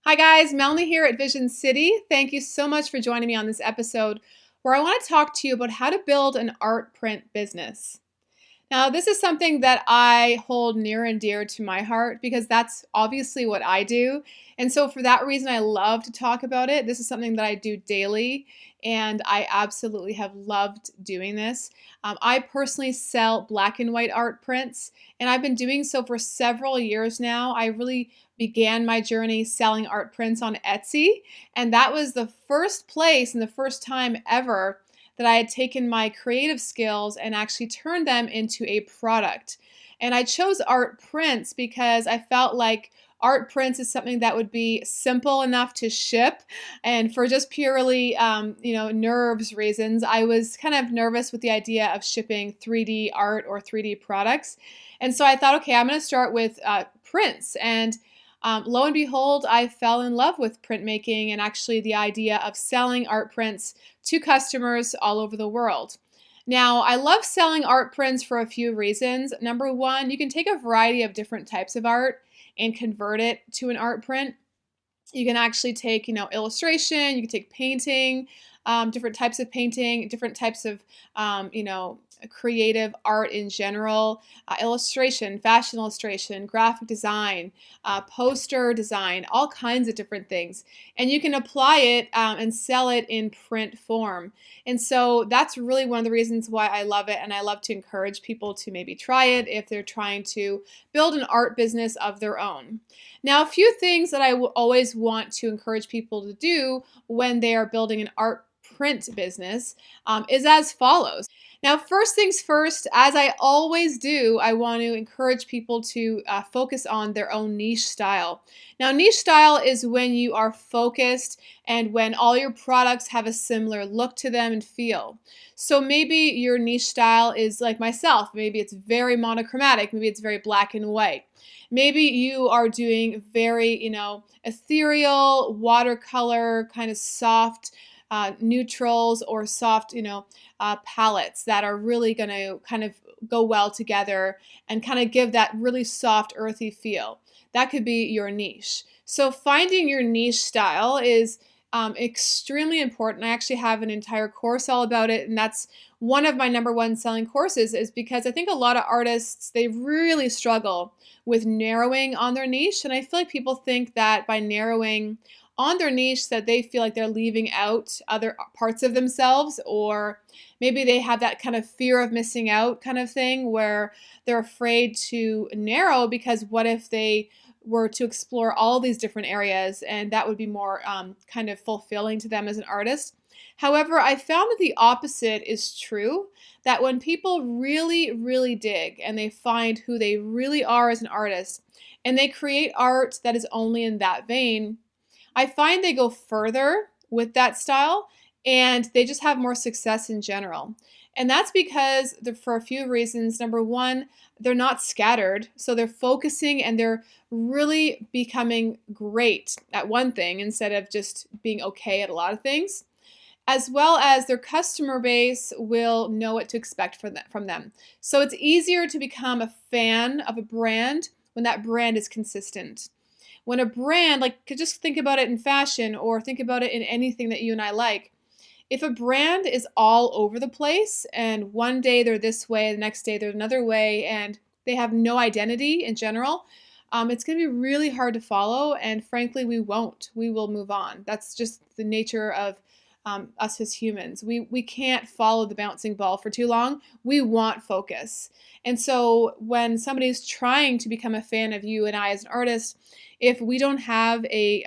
Hi guys, Melanie here at Vision City. Thank you so much for joining me on this episode where I want to talk to you about how to build an art print business. Now, this is something that I hold near and dear to my heart because that's obviously what I do. And so, for that reason, I love to talk about it. This is something that I do daily, and I absolutely have loved doing this. I personally sell black and white art prints, and I've been doing so for several years now. I really began my journey selling art prints on Etsy, and that was the first place and the first time ever that I had taken my creative skills and actually turned them into a product. And I chose art prints because I felt like art prints is something that would be simple enough to ship. And for just purely, nerves reasons, I was kind of nervous with the idea of shipping 3D art or 3D products. And so I thought, okay, I'm going to start with prints. And lo and behold, I fell in love with printmaking and actually the idea of selling art prints to customers all over the world. Now, I love selling art prints for a few reasons. Number one, you can take a variety of different types of art and convert it to an art print. You can actually take, illustration, you can take painting, different types of painting, different types of, creative art in general, illustration, fashion illustration, graphic design, poster design, all kinds of different things. And you can apply it and sell it in print form. And so that's really one of the reasons why I love it. And I love to encourage people to maybe try it if they're trying to build an art business of their own. Now, a few things that I will always want to encourage people to do when they are building an art print business is as follows. Now, first things first, as I always do, I want to encourage people to focus on their own niche style. Now, niche style is when you are focused and when all your products have a similar look to them and feel. So maybe your niche style is like myself. Maybe it's very monochromatic. Maybe it's very black and white. Maybe you are doing very, ethereal, watercolor, kind of soft neutrals or soft, palettes that are really going to kind of go well together and kind of give that really soft, earthy feel. That could be your niche. So finding your niche style is extremely important. I actually have an entire course all about it, and that's one of my number one selling courses is because I think a lot of artists, they really struggle with narrowing on their niche, and I feel like people think that by narrowing on their niche that they feel like they're leaving out other parts of themselves, or maybe they have that kind of fear of missing out kind of thing where they're afraid to narrow because what if they were to explore all these different areas and that would be more kind of fulfilling to them as an artist. However, I found that the opposite is true, that when people really, really dig and they find who they really are as an artist and they create art that is only in that vein, I find they go further with that style and they just have more success in general. And that's because for a few reasons. Number one, they're not scattered. So they're focusing and they're really becoming great at one thing instead of just being okay at a lot of things. As well as their customer base will know what to expect from them. So it's easier to become a fan of a brand when that brand is consistent. When a brand, like just think about it in fashion or think about it in anything that you and I like. If a brand is all over the place and one day they're this way, the next day they're another way, and they have no identity in general, it's going to be really hard to follow. And frankly, we won't. We will move on. That's just the nature of us as humans. We can't follow the bouncing ball for too long. We want focus. And so when somebody's trying to become a fan of you and I as an artist, if we don't have a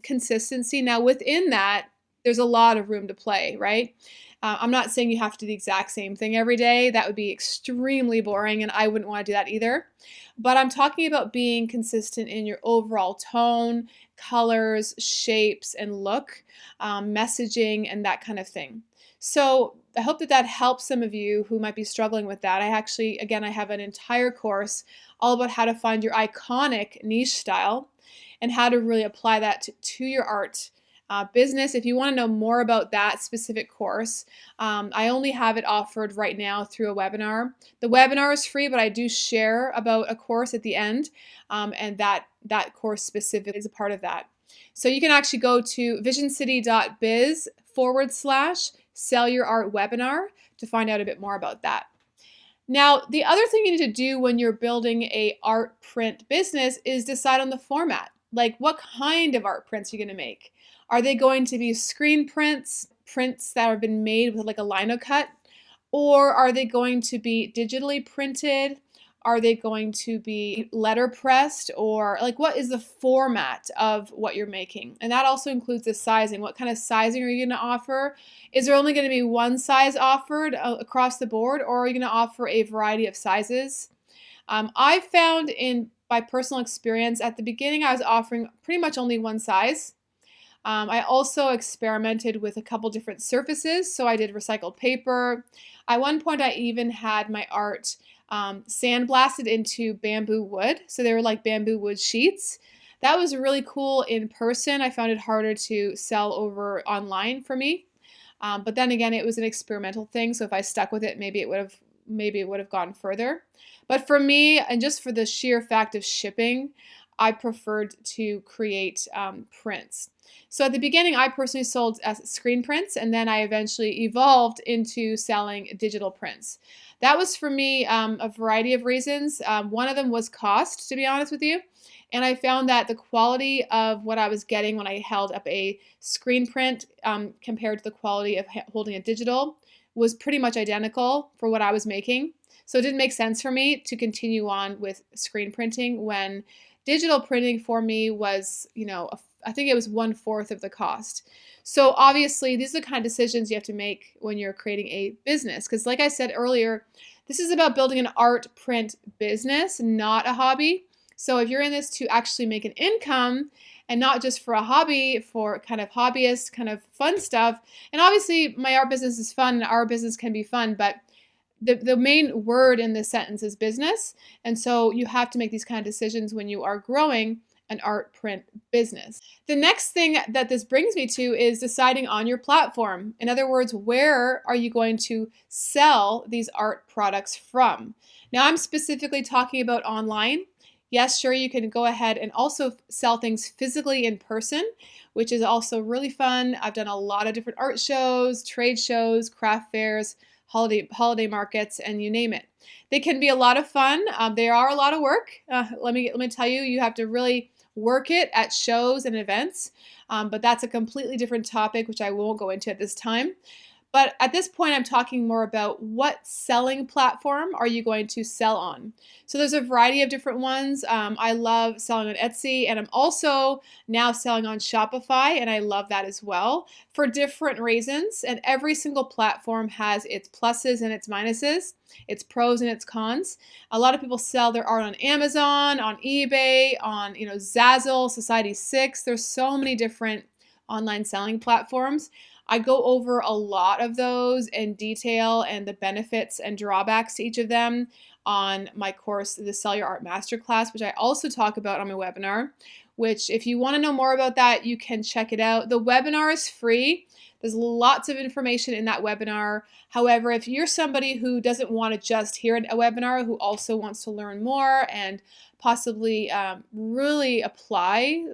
consistency, now within that, there's a lot of room to play, right? I'm not saying you have to do the exact same thing every day. That would be extremely boring, and I wouldn't want to do that either. But I'm talking about being consistent in your overall tone, colors, shapes, and look, messaging, and that kind of thing. So I hope that that helps some of you who might be struggling with that. I actually, again, I have an entire course all about how to find your iconic niche style and how to really apply that to your art business. If you want to know more about that specific course, I only have it offered right now through a webinar. The webinar is free, but I do share about a course at the end, and that course specifically is a part of that. So you can actually go to visioncity.biz/Sell Your Art Webinar to find out a bit more about that. Now, the other thing you need to do when you're building a art print business is decide on the format. Like, what kind of art prints are you going to make? Are they going to be screen prints, prints that have been made with like a lino cut? Or are they going to be digitally printed? Are they going to be letter pressed? Or like, what is the format of what you're making? And that also includes the sizing. What kind of sizing are you going to offer? Is there only going to be one size offered across the board, or are you going to offer a variety of sizes? I found by personal experience, at the beginning, I was offering pretty much only one size. I also experimented with a couple different surfaces. So I did recycled paper. At one point, I even had my art sandblasted into bamboo wood. So they were like bamboo wood sheets. That was really cool in person. I found it harder to sell over online for me. But then again, it was an experimental thing. So if I stuck with it, maybe it would have gone further. But for me, and just for the sheer fact of shipping, I preferred to create prints. So at the beginning, I personally sold screen prints, and then I eventually evolved into selling digital prints. That was for me a variety of reasons. One of them was cost, to be honest with you. And I found that the quality of what I was getting when I held up a screen print compared to the quality of holding a digital was pretty much identical for what I was making. So it didn't make sense for me to continue on with screen printing when digital printing for me was, I think it was 1/4 of the cost. So obviously, these are the kind of decisions you have to make when you're creating a business. Because like I said earlier, this is about building an art print business, not a hobby. So if you're in this to actually make an income and not just for a hobby, for kind of hobbyist, kind of fun stuff. And obviously, my art business is fun and our business can be fun, but the main word in this sentence is business. And so you have to make these kind of decisions when you are growing an art print business. The next thing that this brings me to is deciding on your platform. In other words, where are you going to sell these art products from? Now, I'm specifically talking about online. Yes, sure, you can go ahead and also sell things physically in person, which is also really fun. I've done a lot of different art shows, trade shows, craft fairs, holiday markets, and you name it. They can be a lot of fun. They are a lot of work. Let me tell you, you have to really work it at shows and events. But that's a completely different topic, which I won't go into at this time. But at this point, I'm talking more about what selling platform are you going to sell on. So there's a variety of different ones. I love selling on Etsy, and I'm also now selling on Shopify, and I love that as well for different reasons. And every single platform has its pluses and its minuses, its pros and its cons. A lot of people sell their art on Amazon, on eBay, on Zazzle, Society6. There's so many different online selling platforms. I go over a lot of those in detail and the benefits and drawbacks to each of them on my course, the Sell Your Art Masterclass, which I also talk about on my webinar, which if you want to know more about that, you can check it out. The webinar is free. There's lots of information in that webinar. However, if you're somebody who doesn't want to just hear a webinar, who also wants to learn more and possibly really apply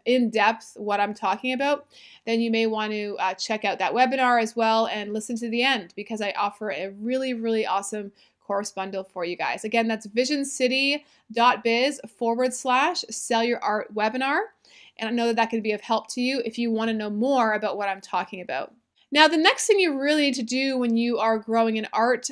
in depth what I'm talking about, then you may want to check out that webinar as well and listen to the end, because I offer a really, really awesome course bundle for you guys. Again, that's visioncity.biz/Sell Your Art Webinar. And I know that could be of help to you if you want to know more about what I'm talking about. Now, the next thing you really need to do when you are growing an art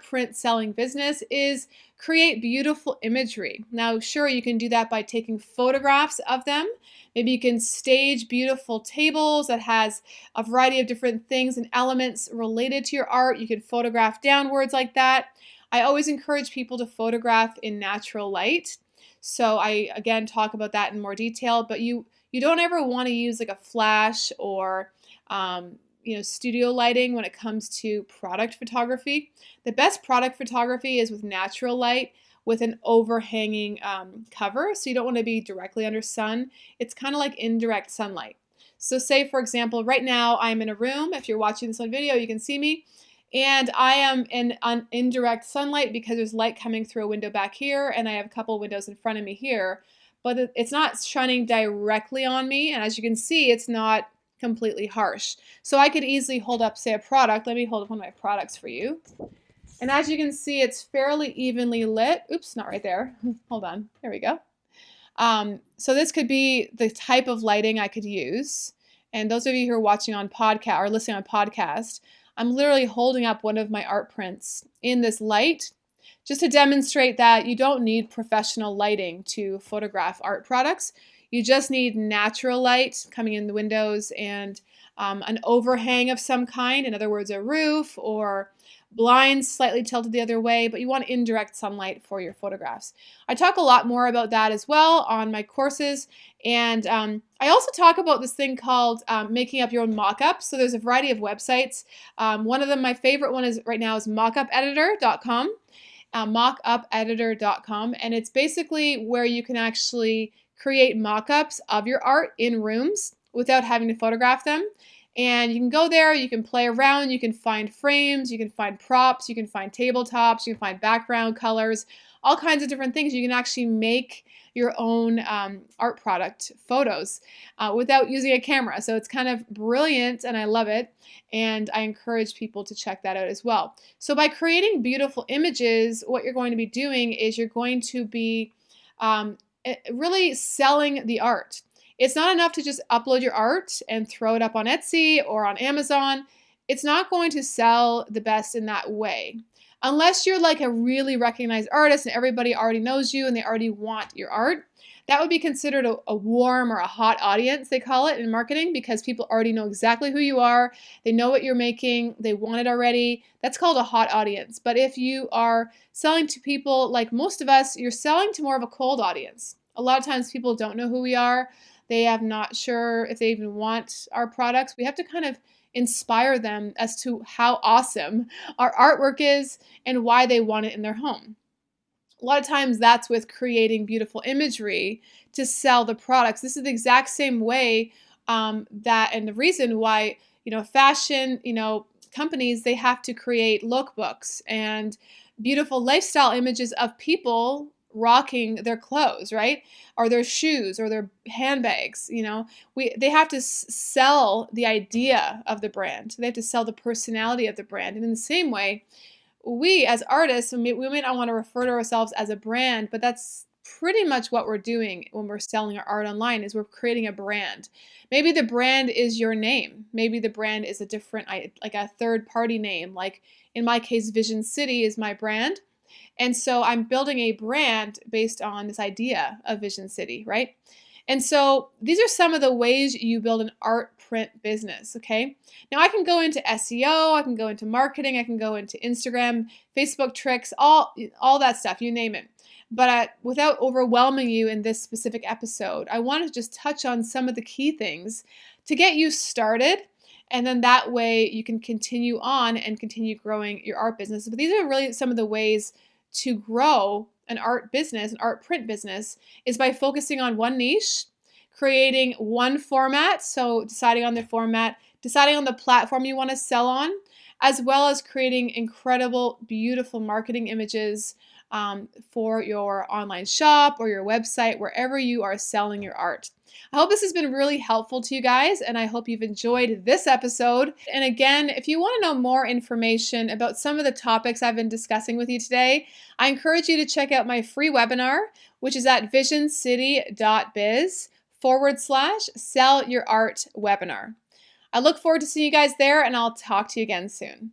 print selling business is create beautiful imagery. Now, sure, you can do that by taking photographs of them. Maybe you can stage beautiful tables that has a variety of different things and elements related to your art. You can photograph downwards like that. I always encourage people to photograph in natural light. So I, again, talk about that in more detail, but you don't ever want to use like a flash or studio lighting when it comes to product photography. The best product photography is with natural light with an overhanging cover, so you don't want to be directly under sun. It's kind of like indirect sunlight. So say, for example, right now I'm in a room. If you're watching this on video, you can see me. And I am in indirect sunlight because there's light coming through a window back here, and I have a couple windows in front of me here. but it's not shining directly on me. And as you can see, it's not completely harsh. So I could easily hold up, say, a product. Let me hold up one of my products for you. And as you can see, it's fairly evenly lit. Oops, not right there. Hold on. There we go. So this could be the type of lighting I could use. And those of you who are watching on podcast or listening on podcast, I'm literally holding up one of my art prints in this light just to demonstrate that you don't need professional lighting to photograph art products. You just need natural light coming in the windows and an overhang of some kind, in other words, a roof or blinds slightly tilted the other way, but you want indirect sunlight for your photographs. I talk a lot more about that as well on my courses, and I also talk about this thing called making up your own mockups. So there's a variety of websites. One of them, my favorite one is right now, is mockupeditor.com. Mockupeditor.com, and it's basically where you can actually create mockups of your art in rooms without having to photograph them. And you can go there, you can play around, you can find frames, you can find props, you can find tabletops, you can find background colors, all kinds of different things. You can actually make your own art product photos without using a camera. So it's kind of brilliant and I love it. And I encourage people to check that out as well. So by creating beautiful images, what you're going to be doing is you're going to be really selling the art. It's not enough to just upload your art and throw it up on Etsy or on Amazon. It's not going to sell the best in that way. Unless you're like a really recognized artist and everybody already knows you and they already want your art. That would be considered a warm or a hot audience, they call it in marketing, because people already know exactly who you are. They know what you're making. They want it already. That's called a hot audience. But if you are selling to people like most of us, you're selling to more of a cold audience. A lot of times people don't know who we are. They have not sure if they even want our products. We have to kind of inspire them as to how awesome our artwork is and why they want it in their home. A lot of times that's with creating beautiful imagery to sell the products. This is the exact same way and the reason why, fashion, companies, they have to create lookbooks and beautiful lifestyle images of people rocking their clothes, right? Or their shoes or their handbags, they have to sell the idea of the brand. They have to sell the personality of the brand. And in the same way, we as artists, we may not want to refer to ourselves as a brand, but that's pretty much what we're doing when we're selling our art online is we're creating a brand. Maybe the brand is your name. Maybe the brand is a different, like a third party name. Like in my case, Vision City is my brand. And so I'm building a brand based on this idea of Vision City, right? And so these are some of the ways you build an art print business, okay? Now I can go into SEO, I can go into marketing, I can go into Instagram, Facebook tricks, all that stuff, you name it. But without overwhelming you in this specific episode, I want to just touch on some of the key things to get you started. And then that way you can continue on and continue growing your art business. But these are really some of the ways to grow an art business, an art print business, is by focusing on one niche, creating one format, so deciding on the format, deciding on the platform you want to sell on, as well as creating incredible, beautiful marketing images for your online shop or your website, wherever you are selling your art. I hope this has been really helpful to you guys, and I hope you've enjoyed this episode. And again, if you want to know more information about some of the topics I've been discussing with you today, I encourage you to check out my free webinar, which is at visioncity.biz/Sell Your Art webinar. I look forward to seeing you guys there, and I'll talk to you again soon.